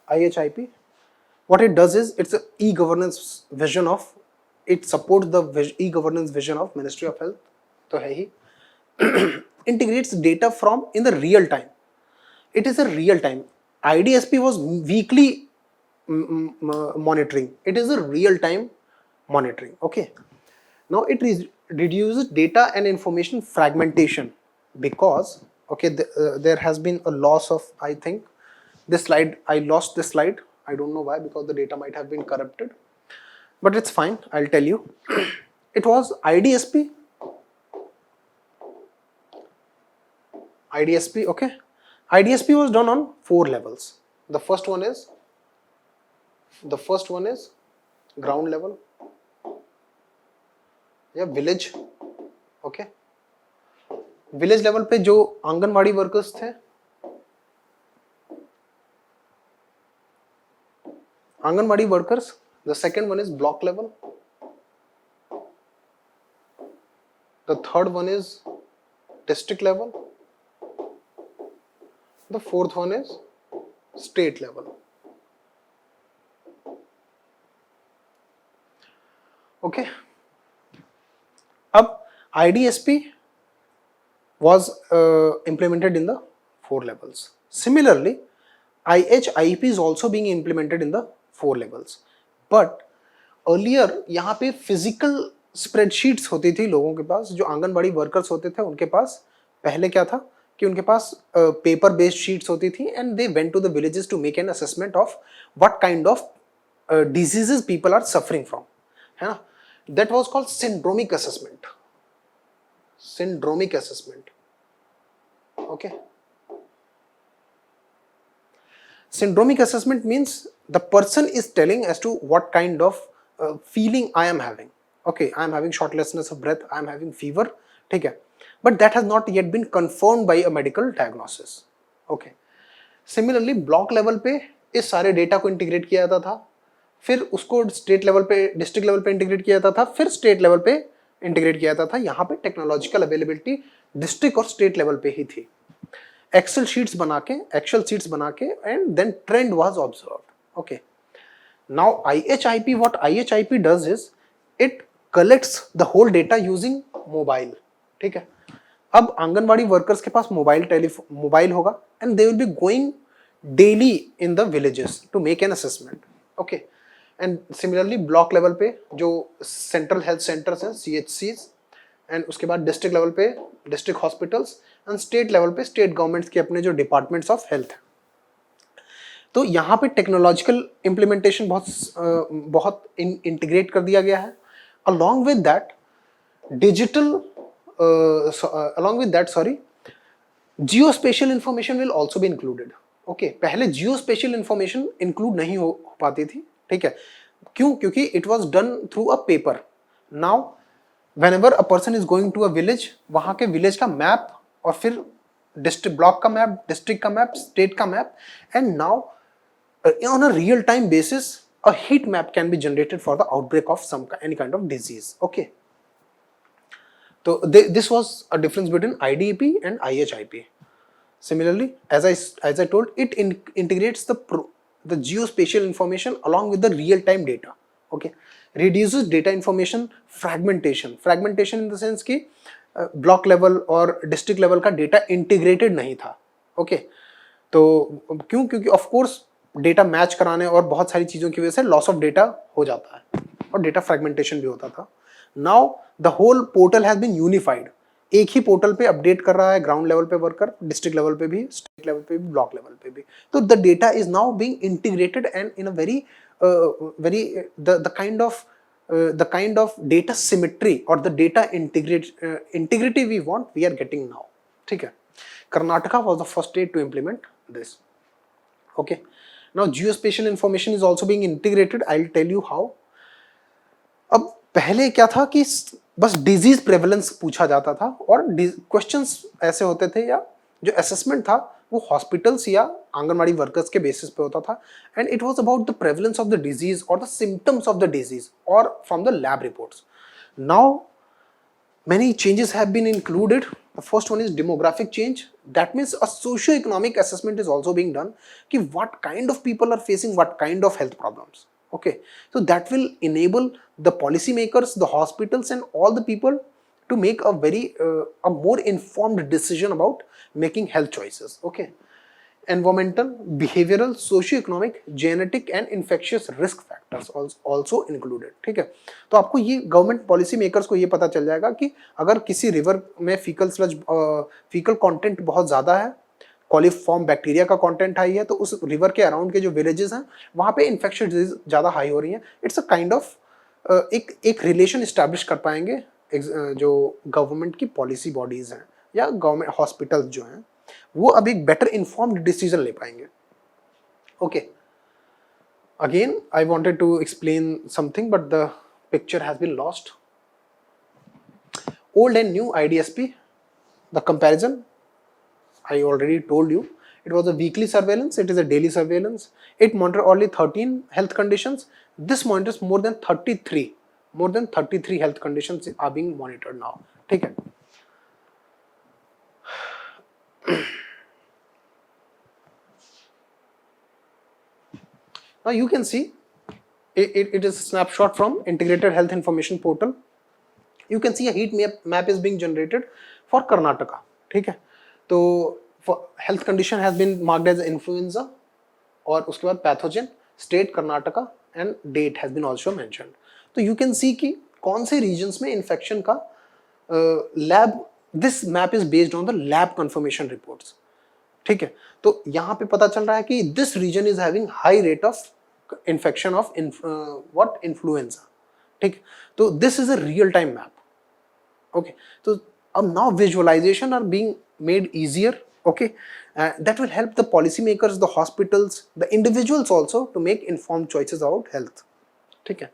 IHIP, what it does is it's a e-governance vision of, it supports the e-governance vision of Ministry of Health, तो है ही, integrates data from in the real time. It is a real time. IDSP was weekly monitoring. It is a real time monitoring. Okay. Now it reduces data and information fragmentation because, okay, there has been a loss of, I think, this slide, I lost this slide. I don't know why, because the data might have been corrupted. But it's fine, I'll tell you. It was IDSP, okay. IDSP was done on 4 levels. The first one is ground level, या village, okay. Village level पे जो anganwadi workers थे, anganwadi workers. The second one is block level. The third one is district level. The fourth one is state level. Okay. अब IDSP was implemented in the 4 levels. Similarly, IHIP is also being implemented in the 4 levels. But earlier यहाँ पे physical spreadsheets होती थी लोगों के पास, जो anganwadi workers होते थे उनके पास. पहले क्या था कि उनके पास पेपर बेस्ड शीट्स होती थी, and they went to the villages to make an assessment of what kind of diseases people are suffering from, है ना. That was called syndromic assessment. Syndromic assessment. Okay. Syndromic assessment means the person is telling as to what kind of feeling I am having. Okay, I am having shortness of breath, I am having fever, ठीक है. But that has not yet been confirmed by a medical diagnosis. Okay. Similarly, block level पे इस सारे data को integrate किया जाता था, फिर उसको स्टेट लेवल पे, डिस्ट्रिक्ट लेवल पे इंटीग्रेट किया जाता था, फिर स्टेट लेवल पे इंटीग्रेट किया जाता था. यहाँ पे टेक्नोलॉजिकल अवेलेबिलिटी डिस्ट्रिक्ट और स्टेट लेवल पे ही थी. एक्सेल शीट्स बना के and then trend was observed. Okay. Now IHIP, what IHIP does is it collects the whole data using mobile. ठीक है. अब आंगनवाड़ी वर्कर्स के पास मोबाइल होगा, and they will be going daily in the villages to make an assessment. Okay. And similarly block level पे जो central health centres हैं, CHCs, and उसके बाद डिस्ट्रिक्ट लेवल पे district hospitals, and state level पे state governments के अपने जो डिपार्टमेंट्स ऑफ हेल्थ हैं. तो यहाँ पे टेक्नोलॉजिकल इम्प्लीमेंटेशन बहुत इंटीग्रेट कर दिया गया है. Along with that geospatial information will also be included. Okay. पहले जियोस्पेशियल इंफॉर्मेशन इंक्लूड नहीं हो पाती थी. ठीक है. क्यों? क्योंकि it was done through a paper. Now whenever a person is going to a village, वहाँ के विलेज का मैप, और फिर डिस्ट्रिक्ट ब्लॉक का मैप, डिस्ट्रिक्ट का मैप, स्टेट का map, and now on a real time basis a heat map can be generated for the outbreak of any kind of disease. Okay. So this was a difference between IDP and IHIP. Similarly, as I told, it integrates the geospatial information along with the real time data. Okay. Reduces data information fragmentation in the sense कि block level और district level का data integrated नहीं था. Okay. तो क्यों? क्योंकि of course data match कराने और बहुत सारी चीज़ों की वजह से लॉस ऑफ डेटा हो जाता है और डेटा फ्रैगमेंटेशन भी होता था. Now the whole portal has been unified. एक ही पोर्टल पे अपडेट कर रहा है ग्राउंड लेवल पे वर्कर, डिस्ट्रिक्ट लेवल पे भी, स्टेट लेवल पे भी, ब्लॉक लेवल पे भी. तो the data is now being integrated and in a very the kind of data symmetry or the data integrity we are getting now. ठीक है. Karnataka was the first state to implement this. Okay. Now geospatial information is also being integrated. I'll tell you how. अब पहले क्या था कि बस disease prevalence पूछा जाता था और क्वेश्चंस ऐसे होते थे, या जो असेसमेंट था वो हॉस्पिटल्स या आंगनवाड़ी वर्कर्स के बेसिस पे होता था, and it was about the prevalence of the disease और the symptoms of the disease और from the lab reports. Now many changes have been included. The first one is demographic change. That means a socio-economic assessment is also being done कि what kind of people are facing what kind of health problems. Okay, so that will enable the policymakers, the hospitals, and all the people to make a more informed decision about making health choices. Okay, environmental, behavioral, socio-economic, genetic and infectious risk factors also included. ठीक है, तो आपको ये government policy makers को ये पता चल जाएगा कि अगर किसी रिवर में फीकल कंटेंट बहुत ज़्यादा है, कॉलीफॉर्म बैक्टीरिया का कंटेंट हाई है, तो उस रिवर के अराउंड के जो विलेजेस हैं वहाँ पे इन्फेक्शियस डिजीज ज़्यादा हाई हो रही हैं. इट्स अ काइंड ऑफ एक रिलेशन इस्टेब्लिश कर पाएंगे जो गवर्नमेंट की पॉलिसी बॉडीज़ हैं या गवर्नमेंट हॉस्पिटल्स जो हैं, वो अब एक बेटर इन्फॉर्म्ड डिसीजन ले पाएंगे. Okay, again I wanted to explain something but the picture has been lost. Old and new IDSP, द कंपैरिजन I already told you. It was a weekly surveillance, it is a daily surveillance. It monitored only 13 health conditions. This monitors more than 33 health conditions are being monitored now. ठीक है. Now you can see it is a snapshot from Integrated Health Information Portal. You can see a heat map is being generated for Karnataka. ठीक है, तो health condition has been marked as influenza और उसके बाद pathogen, state Karnataka and date has been also mentioned. तो you can see कि कौन से रीजन्स में इन्फेक्शन का lab, this map is based on the lab confirmation reports. ठीक है, तो यहाँ पे पता चल रहा है कि this region is having high rate of infection of what influenza. ठीक, तो this is a real time map. Okay, तो अब now visualization are being made easier. Okay, that will help the policymakers, the hospitals, the individuals also to make informed choices about health. ठीक है.